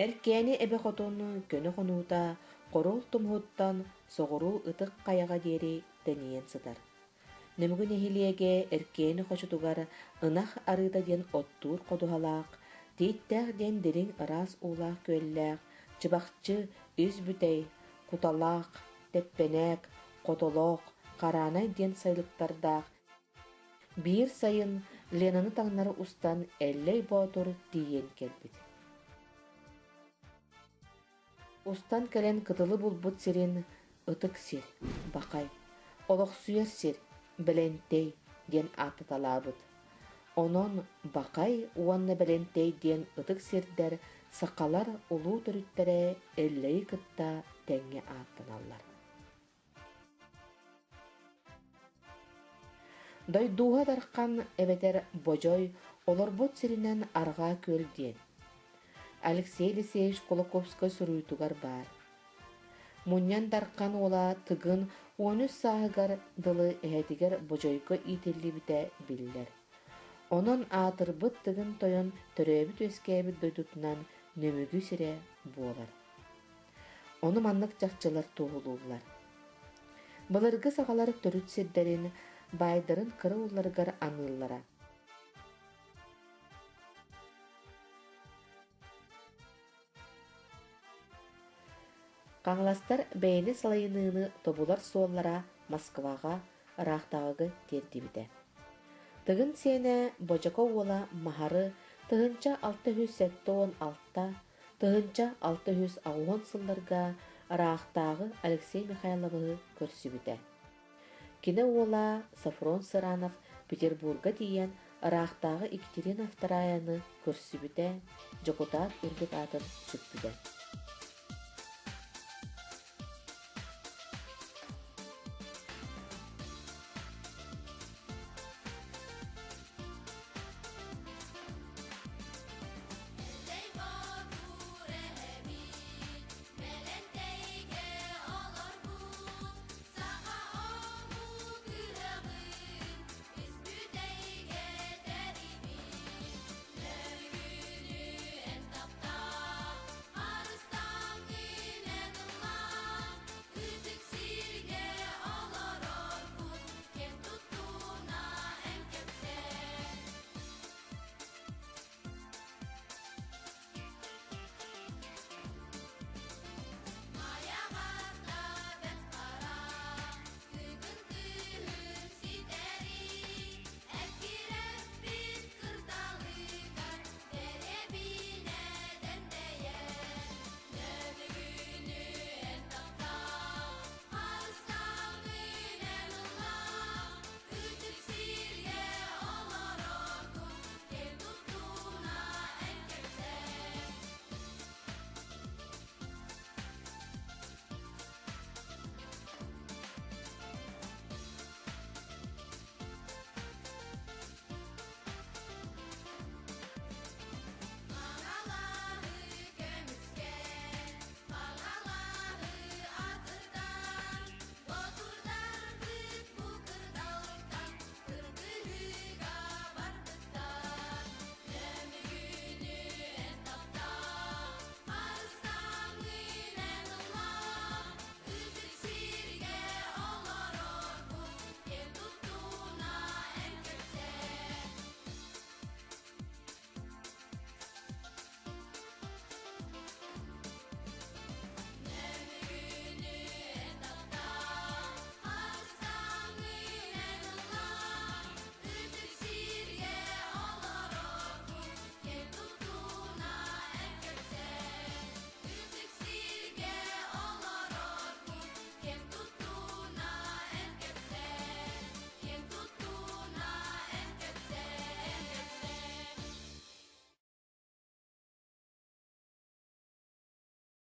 Эркени эбе хотону көнө хонуута корол тумһуттан соҕуруу ытык каяга диэри тэниэн сытар. Нөмүгүн эхилиэге эркени хочутугар ынах арыыта диэн оттуур ходуһалаах, тииттээх диэн дириң ыраас уулаах күөллээх, чыбахчы үс бүтэй, куталаах, тэппэнээк, хотолоох, хараанай диэн сайылыктардаах биир сайын Ленаны таҥнары устан эллей боотур тиийэн кэлбит. Устан кэлэн кытылы булбут сирин ытык сир, бакай, олохсуйар сир, бэлэнтэй диэн ааттаталаабыт. Онон бакай уонна бэлэнтэй диэн ытык сирдер сакалар улуу төрүттэрэ эллейи кытта тэҥҥэ ааттаналлар. Дойдууһа дархан эбэтэр божой олорбут сиринэн арҕаа күөл диэн. Алексей Алексеевич Колоковской суруйтугар баар. Муньян дархан ола тыгын 13 сааһыгар дылы эһэтигэр божойго иитиллибитэ биллэр. Онон аатырбыт тыгын тойон төрөөбүт өскээбит дойдутунан нөмүгү сире буолар. Ону маннык жакчылар туһулуулар. Былыргы саҕалар төрүт сирдерин байдарын кыры улларыгар аныыллара. Каҥластар бэйэни салайыныыны тобулар суоллара Москвага ыраахтааҕыгы тиэрдибитэ. Тыгын сиэнэ бочако уола маһары тыһынча 606 тыһынча 609 сылларга ыраахтааҕы Алексей Михайловыһы көрсүбүтэ. Кини уола Сафрон Сыранов Петербурга тиийэн ыраахтааҕы Екатерина II көрсүбүтэ, дьокутаат үрдүк аатын сүппүтэ.